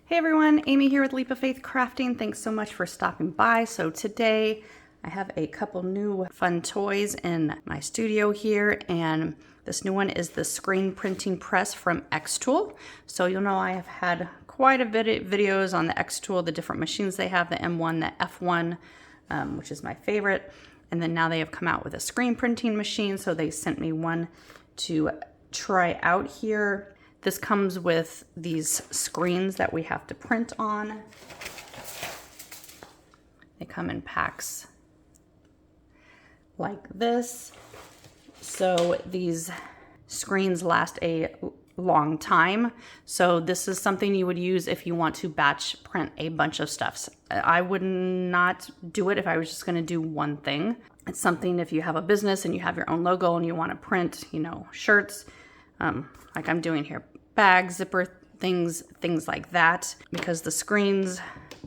Hey everyone, Amy here with Leap of Faith Crafting. Thanks so much for stopping by. So today I have a couple new fun toys in my studio here, and this new one is the screen printing press from xTool. So you'll know I have had quite a bit of videos on the xTool, the different machines they have, the M1, the F1, which is my favorite. And then now they have come out with a screen printing machine, so they sent me one to try out here. This comes with these screens that we have to print on. They come in packs like this. So these screens last a long time. So this is something you would use if you want to batch print a bunch of stuff. I would not do it if I was just going to do one thing. It's something if you have a business and you have your own logo and you want to print, shirts, like I'm doing here, bags, zipper things like that, because the screens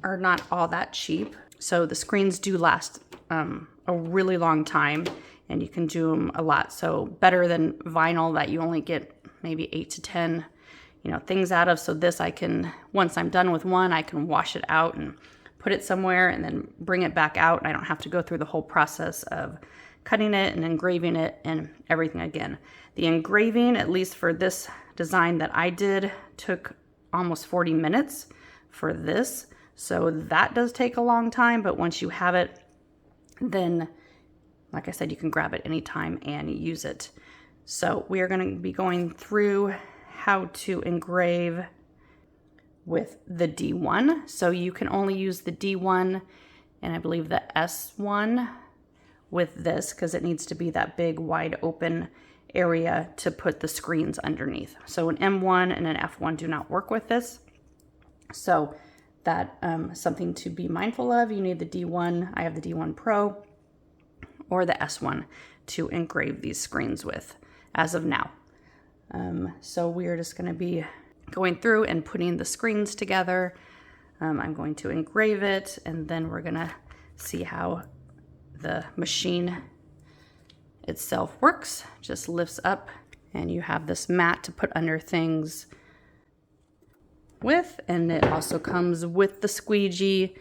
are not all that cheap. So the screens do last a really long time, and you can do them a lot. So better than vinyl that you only get maybe 8 to 10, things out of. So this I can, once I'm done with one, I can wash it out and put it somewhere and then bring it back out. And I don't have to go through the whole process of cutting it and engraving it and everything again. The engraving, at least for this design that I did, took almost 40 minutes for this. So that does take a long time, but once you have it, then like I said, you can grab it anytime and use it. So we are going to be going through how to engrave with the D1. So you can only use the D1 and I believe the S1 with this because it needs to be that big wide open area to put the screens underneath. So an M1 and an F1 do not work with this. So that something to be mindful of. You need the D1. I have the D1 Pro or the S1 to engrave these screens with as of now. So we're just going to be going through and putting the screens together. I'm going to engrave it, and then we're going to see how the machine itself works. Just lifts up and you have this mat to put under things with, and it also comes with the squeegee,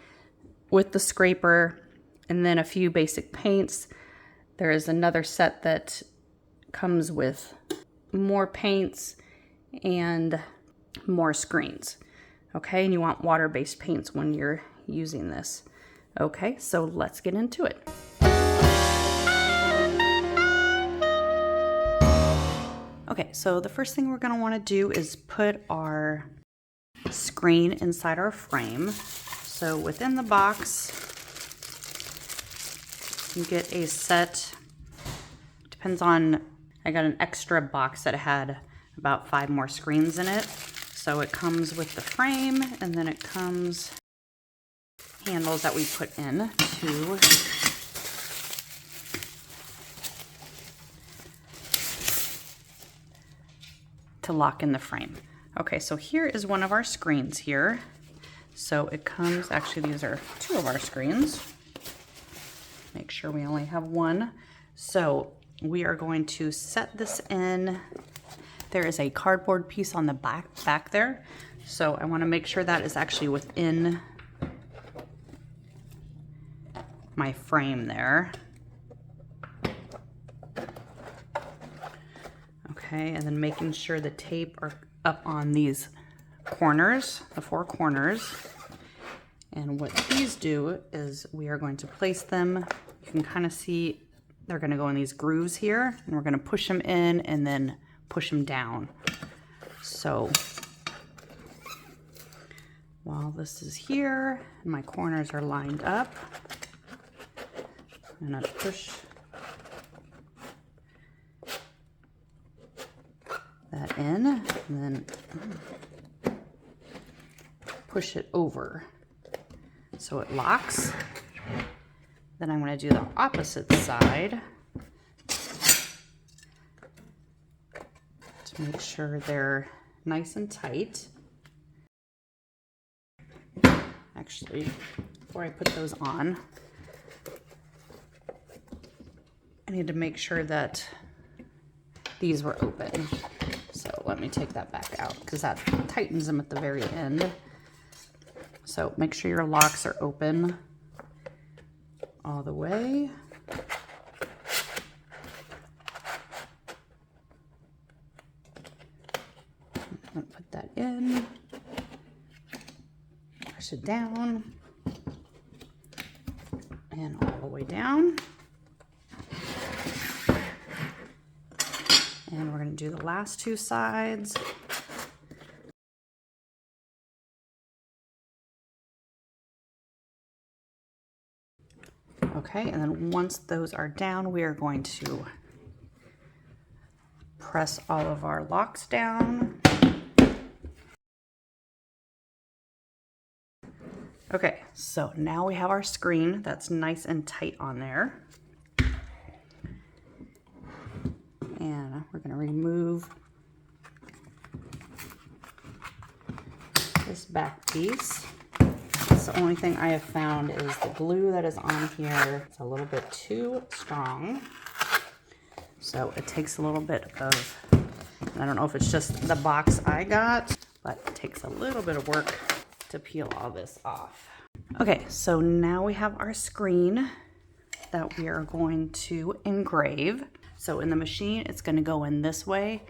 with the scraper, and then a few basic paints. There is another set that comes with more paints and more screens. Okay, and you want water-based paints when you're using this. Okay, so let's get into it. Okay, so the first thing we're going to want to do is put our screen inside our frame. So within the box, you get a set, depends on, I got an extra box that had about 5 more screens in it. So it comes with the frame, and then it comes handles that we put in to lock in the frame. Okay, so here is one of our screens here. So it comes, actually these are 2 of our screens. Make sure we only have one. So we are going to set this in. There is a cardboard piece on the back there. So I want to make sure that is actually within my frame there. Okay, and then making sure the tape are up on these corners, the 4 corners. And what these do is we are going to place them. You can kind of see they're going to go in these grooves here, and we're going to push them in and then push them down. So while this is here and my corners are lined up, I'm going to push that in and then push it over so it locks. Then I'm going to do the opposite side to make sure they're nice and tight. Actually, before I put those on, I need to make sure that these were open. So let me take that back out because that tightens them at the very end. So make sure your locks are open all the way. I'm going to put that in, push it down, and all the way down. And we're going to do the last two sides. Okay, and then once those are down, we are going to press all of our locks down. Okay, so now we have our screen that's nice and tight on there. And we're going to remove this back piece. That's the only thing I have found is the glue that is on here. It's a little bit too strong. So it takes a little bit of, I don't know if it's just the box I got, but it takes a little bit of work to peel all this off. Okay, so now we have our screen that we are going to engrave. So in the machine, it's going to go in this way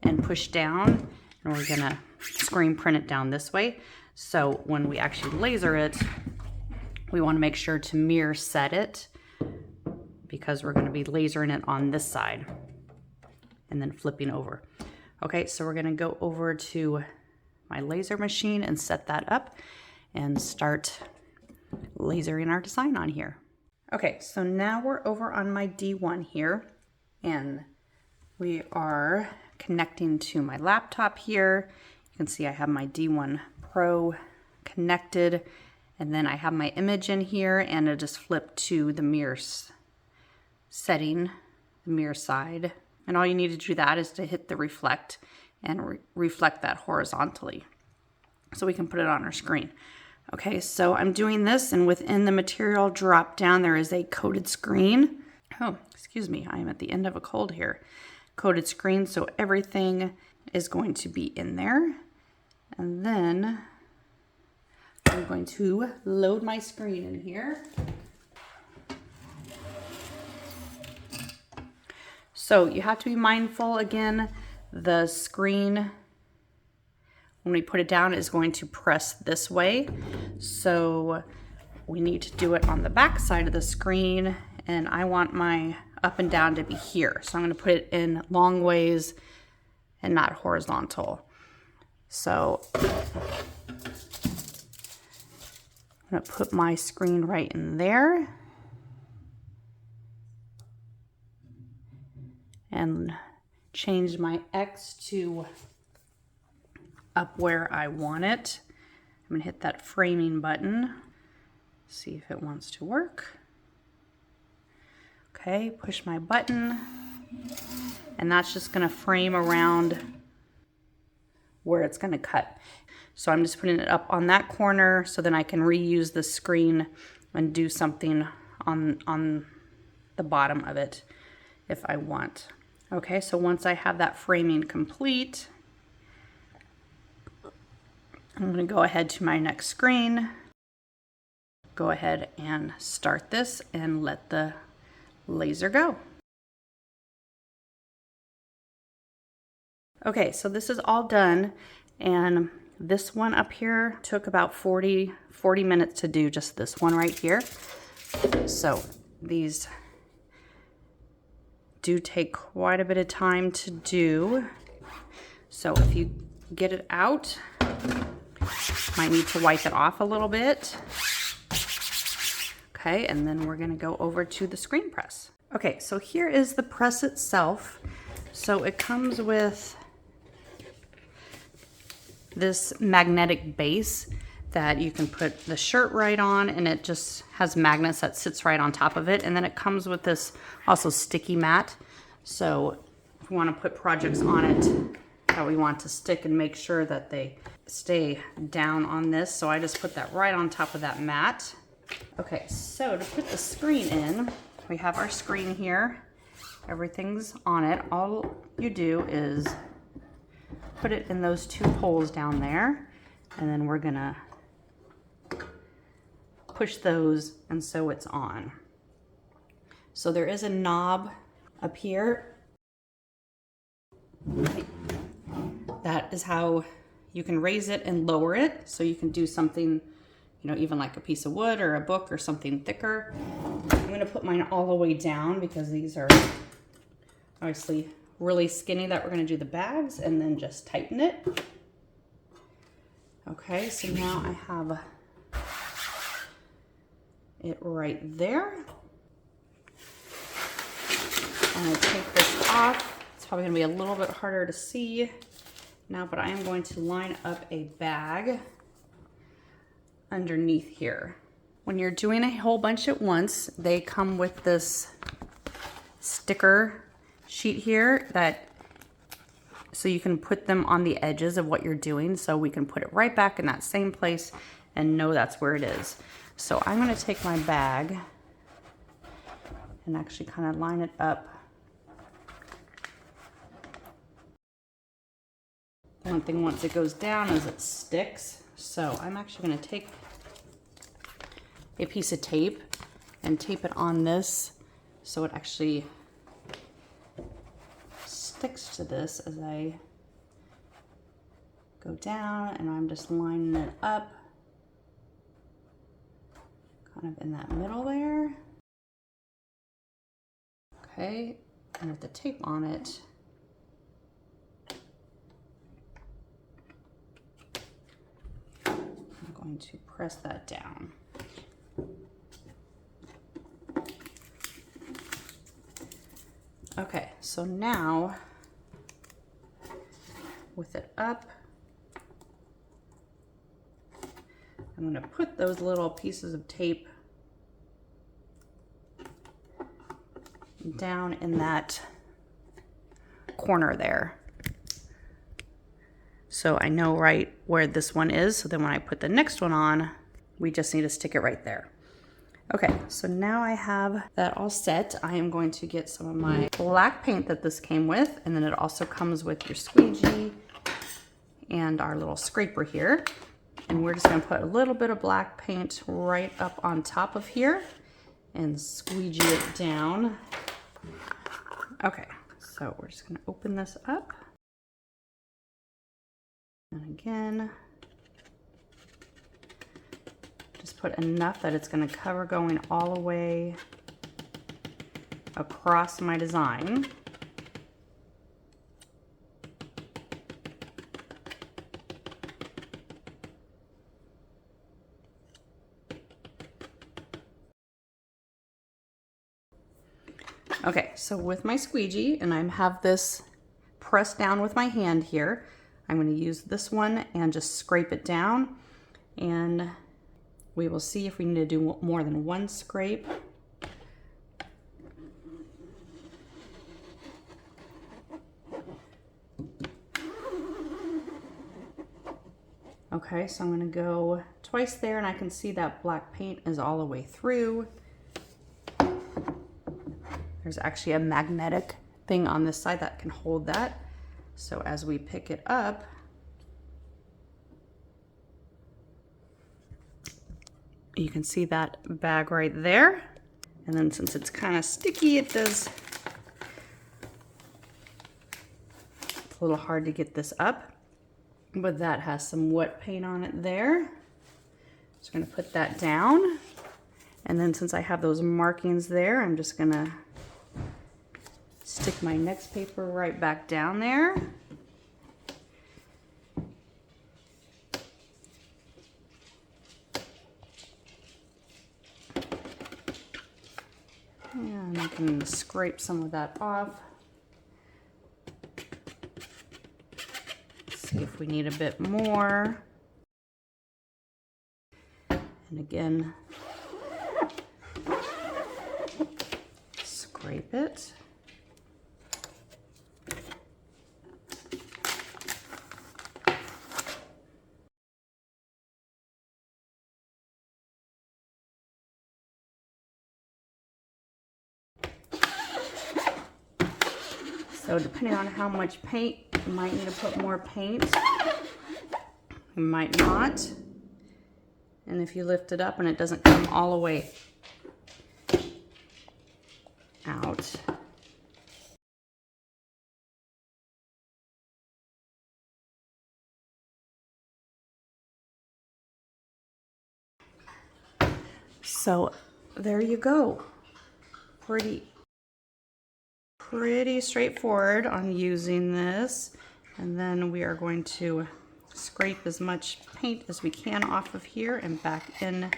and push down, and we're going to screen print it down this way. So when we actually laser it, we want to make sure to mirror set it because we're going to be lasering it on this side and then flipping over. Okay, so we're going to go over to my laser machine and set that up and start lasering our design on here. Okay, so now we're over on my D1 here, and we are connecting to my laptop here. You can see I have my D1 Pro connected, and then I have my image in here, and it just flipped to the mirror setting, the mirror side. And all you need to do that is to hit the reflect and reflect that horizontally so we can put it on our screen. Okay, so I'm doing this, and within the material drop down there is a coated screen. Oh, excuse me, I am at the end of a cold here. Coated screen, so everything is going to be in there. And then I'm going to load my screen in here. So you have to be mindful, again, the screen, when we put it down, is going to press this way. So we need to do it on the back side of the screen, and I want my up and down to be here. So I'm going to put it in long ways and not horizontal. So I'm going to put my screen right in there and change my X to up where I want it. I'm going to hit that framing button, see if it wants to work. Okay, push my button, and that's just going to frame around where it's going to cut. So I'm just putting it up on that corner so then I can reuse the screen and do something on the bottom of it if I want. Okay, so once I have that framing complete, I'm going to go ahead to my next screen, go ahead and start this and let the laser go. Okay, so this is all done, and this one up here took about 40 minutes to do, just this one right here. So these do take quite a bit of time to do. So if you get it out, might need to wipe it off a little bit. Okay, and then we're going to go over to the screen press. Okay, so here is the press itself. So it comes with this magnetic base that you can put the shirt right on, and it just has magnets that sits right on top of it. And then it comes with this also sticky mat. So if we want to put projects on it that we want to stick and make sure that they stay down on this. So I just put that right on top of that mat. Okay, so to put the screen in, we have our screen here. Everything's on it. All you do is put it in those two holes down there, and then we're gonna push those and so it's on. So there is a knob up here. That is how you can raise it and lower it. So you can do something, you know, even like a piece of wood or a book or something thicker. I'm going to put mine all the way down because these are obviously really skinny that we're going to do the bags, and then just tighten it. Okay, so now I have it right there. I'm going to take this off. It's probably going to be a little bit harder to see now, but I am going to line up a bag underneath here. When you're doing a whole bunch at once, they come with this sticker sheet here so you can put them on the edges of what you're doing, so we can put it right back in that same place and know that's where it is. So I'm going to take my bag and actually kind of line it up. One thing once it goes down is it sticks. So I'm actually going to take a piece of tape and tape it on this so it actually sticks to this as I go down, and I'm just lining it up kind of in that middle there. Okay, and with the tape on it, I'm going to press that down. Okay, so now with it up, I'm going to put those little pieces of tape down in that corner there. So I know right where this one is, so then when I put the next one on, we just need to stick it right there. Okay, so now I have that all set. I am going to get some of my black paint that this came with, and then it also comes with your squeegee and our little scraper here. And we're just gonna put a little bit of black paint right up on top of here and squeegee it down. Okay, so we're just gonna open this up. And again, just put enough that it's going to cover going all the way across my design. Okay, so with my squeegee, and I have this pressed down with my hand here, I'm going to use this one and just scrape it down, and we will see if we need to do more than one scrape. Okay, so I'm going to go twice there, and I can see that black paint is all the way through. There's actually a magnetic thing on this side that can hold that. So as we pick it up, you can see that bag right there. And then since it's kind of sticky, it does, it's a little hard to get this up, but that has some wet paint on it there. Just gonna put that down. And then since I have those markings there, I'm just gonna stick my next paper right back down there. And I can scrape some of that off. See if we need a bit more. And again, scrape it. So depending on how much paint, you might need to put more paint. You might not. And if you lift it up and it doesn't come all the way out. So there you go. Pretty straightforward on using this. And then we are going to scrape as much paint as we can off of here and back in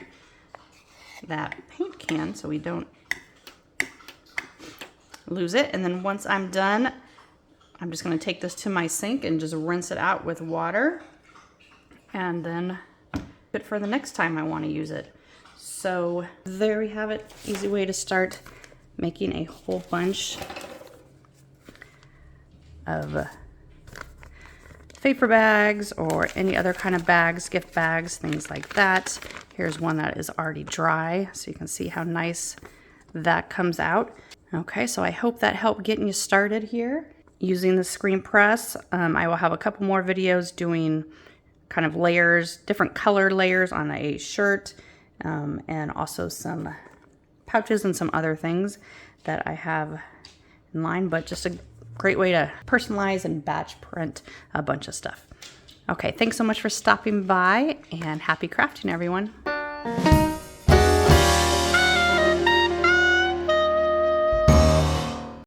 that paint can so we don't lose it. And then once I'm done, I'm just going to take this to my sink and just rinse it out with water, and then good for the next time I want to use it. So there we have it. Easy way to start making a whole bunch of paper bags or any other kind of bags, gift bags, things like that. Here's one that is already dry, so you can see how nice that comes out. Okay, so I hope that helped getting you started here using the screen press. I will have a couple more videos doing kind of layers, different color layers on a shirt, and also some pouches and some other things that I have in line, but just a great way to personalize and batch print a bunch of stuff. Okay, thanks so much for stopping by, and happy crafting, everyone.